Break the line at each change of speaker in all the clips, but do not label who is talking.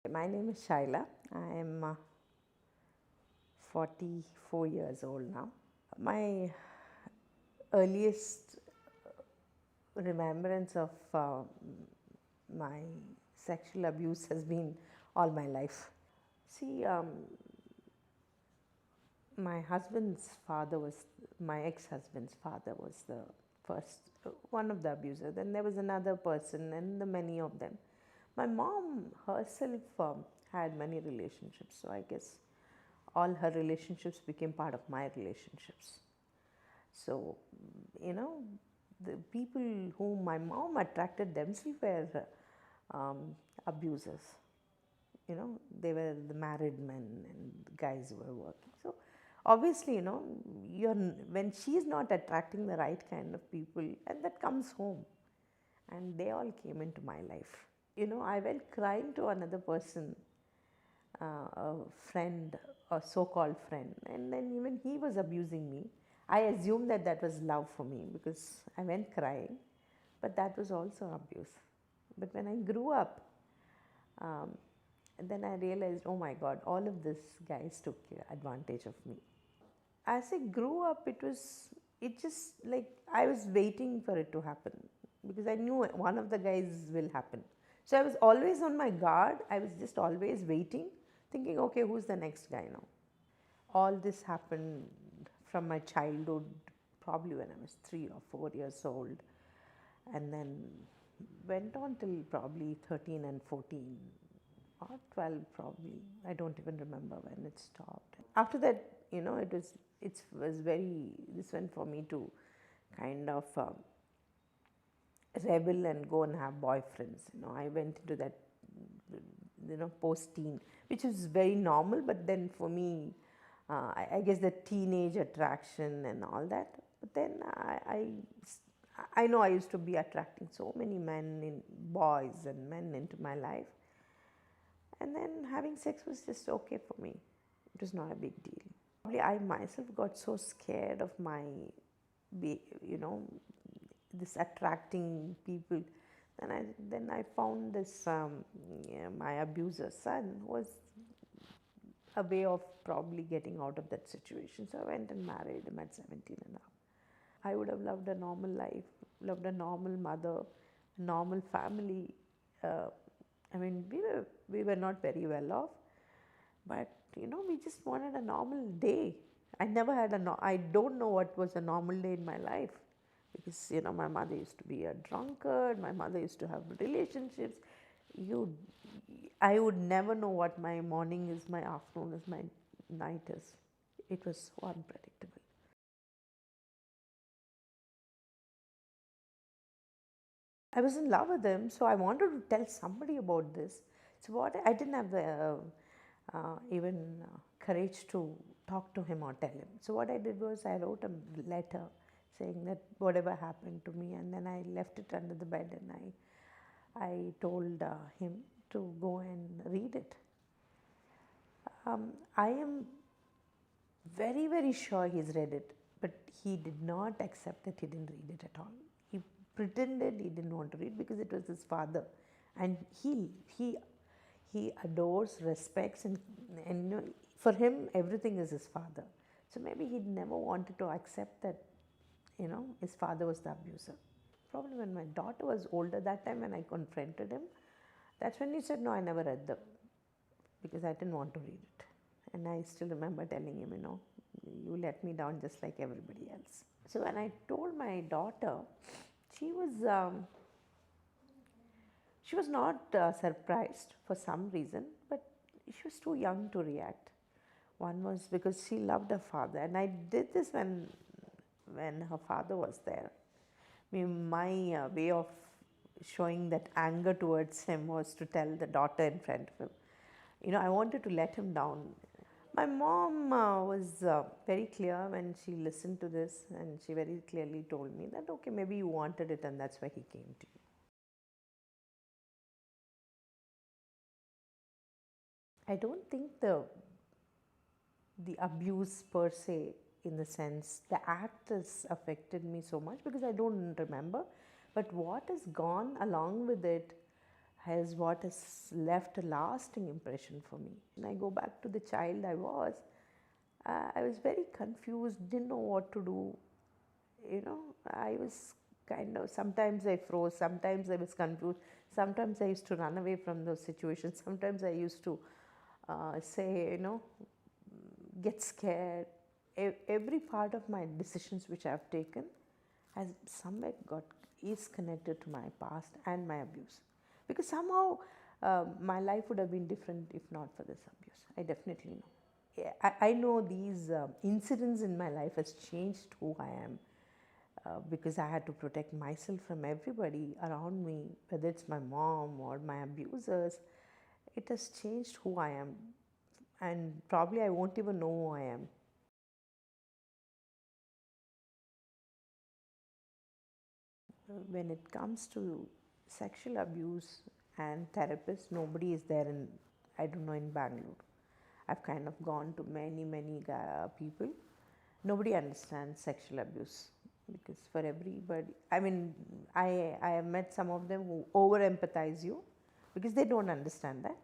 My name is Shilla. I am 44 years old now. My earliest remembrance of my sexual abuse has been all my life. See, my husband's father was, my ex-husband's father was the first, one of the abusers. Then there was another person and the many of them. My mom herself had many relationships, so I guess all her relationships became part of my relationships. So, the people whom my mom attracted themselves were abusers. They were the married men and guys who were working. So, obviously, when she is not attracting the right kind of people, and that comes home, and they all came into my life. I went crying to another person, a friend, a so-called friend, and then even he was abusing me. I assumed that that was love for me because I went crying, but that was also abuse. But when I grew up, um, then I realized, oh my God, all of these guys took advantage of me. As I grew up, it just like I was waiting for it to happen because I knew one of the guys will happen. So I was always on my guard. I was just always waiting, thinking, okay, who's the next guy now? All this happened from my childhood, probably when I was 3 or 4 years old, and then went on till probably 13 and 14 or 12 probably. I don't even remember when it stopped. After that, it was very, this went for me to kind of rebel and go and have boyfriends. I went into that, post-teen, which is very normal. But then for me, I guess the teenage attraction and all that. But then I know I used to be attracting so many men, boys and men into my life, and then having sex was just okay for me. It was not a big deal. Probably I myself got so scared of my, you know, this attracting people. Then I found this, yeah, my abuser's son was a way of probably getting out of that situation. So I went and married him at 17 and a half. I would have loved a normal life, loved a normal mother, a normal family. Uh, I mean, we were not very well off, but we just wanted a normal day. I never had a no, I don't know what was a normal day in my life because my mother used to be a drunkard. My mother used to have relationships. You, I would never know what my morning is, my afternoon is, my night is. It was so unpredictable. I was in love with him, so I wanted to tell somebody about this. So what I didn't have the even courage to talk to him or tell him. So what I did was I wrote a letter saying that whatever happened to me, and then I left it under the bed, and I told him to go and read it. I am very sure he's read it, but he did not accept that he didn't read it at all. He pretended he didn't want to read because it was his father, and he adores, respects, and for him everything is his father. So maybe he never wanted to accept that his father was the abuser. Probably when my daughter was older, that time when I confronted him, that's when he said, no, I never read the, because I didn't want to read it. And I still remember telling him, you let me down just like everybody else. So when I told my daughter, she was she was not surprised for some reason, but she was too young to react. One was because she loved her father, and I did this when her father was there. I mean, my way of showing that anger towards him was to tell the daughter in front of him. I wanted to let him down. My mom was very clear when she listened to this, and she very clearly told me that, okay, maybe you wanted it, and that's why he came to you. I don't think the abuse per se, in the sense the act has affected me so much because I don't remember, but what has gone along with it, is what has left a lasting impression for me. When I go back to the child I was very confused, didn't know what to do. I was kind of, sometimes I froze, sometimes I was confused, sometimes I used to run away from those situations, sometimes I used to say, get scared. Every part of my decisions which I have taken has somewhere got is connected to my past and my abuse, because somehow my life would have been different if not for this abuse. I definitely know. Yeah, I know these incidents in my life has changed who I am, because I had to protect myself from everybody around me, whether it's my mom or my abusers. It has changed who I am, and probably I won't even know who I am. When it comes to sexual abuse and therapists, nobody is there in, I don't know, in Bangalore. I've kind of gone to many people. Nobody understands sexual abuse, because for everybody, I mean, I have met some of them who over empathize you because they don't understand that,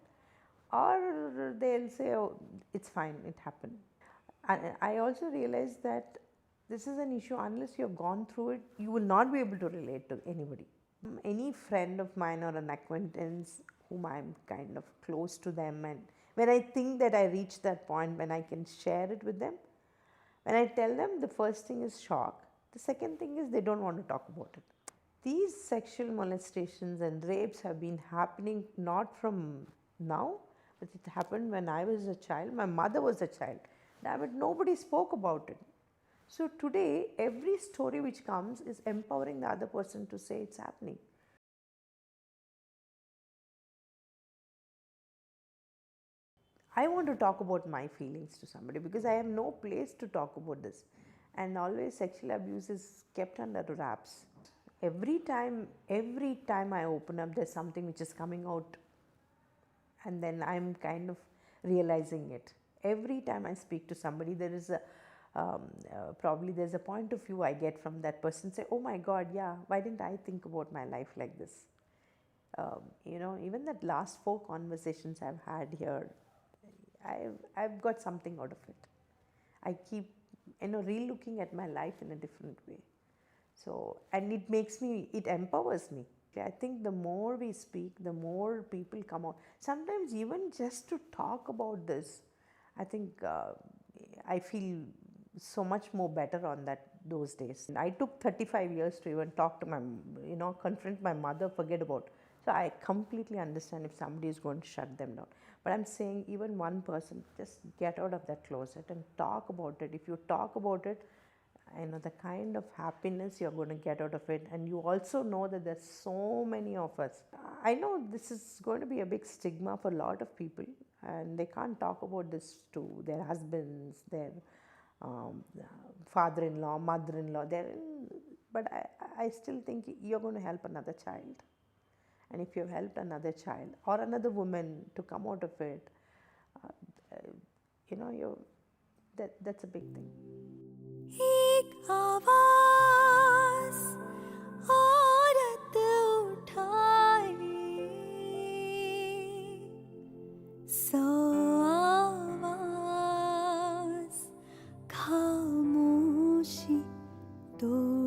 or they'll say, oh, it's fine, it happened. And I also realized that this is an issue, unless you've gone through it, you will not be able to relate to anybody. Any friend of mine or an acquaintance whom I'm kind of close to them, and when I think that I reach that point when I can share it with them, when I tell them, the first thing is shock. The second thing is they don't want to talk about it. These sexual molestations and rapes have been happening not from now, but it happened when I was a child. My mother was a child. Damn it, nobody spoke about it. So today, every story which comes is empowering the other person to say it's happening. I want to talk about my feelings to somebody because I have no place to talk about this. And always sexual abuse is kept under wraps. Every time I open up, there's something which is coming out, and then I'm kind of realizing it. Every time I speak to somebody, there is a probably there's a point of view I get from that person. Say, oh my God, yeah, why didn't I think about my life like this? Even that last 4 conversations I've had here, I've got something out of it. I keep, re-looking at my life in a different way. So, and it empowers me. I think the more we speak, the more people come out. Sometimes even just to talk about this, I think I feel so much more better on those days. I took 35 years to even talk to confront my mother, forget about. So I completely understand if somebody is going to shut them down. But I'm saying, even one person, just get out of that closet and talk about it. If you talk about it, the kind of happiness you're going to get out of it, and you also know that there's so many of us. I know this is going to be a big stigma for a lot of people, and they can't talk about this to their husbands, their father-in-law, mother-in-law. But I still think you're going to help another child, and if you've helped another child or another woman to come out of it, uh, you that's a big thing.
एक आवाज औरत उठाए, सौ आवाज खामोशी तो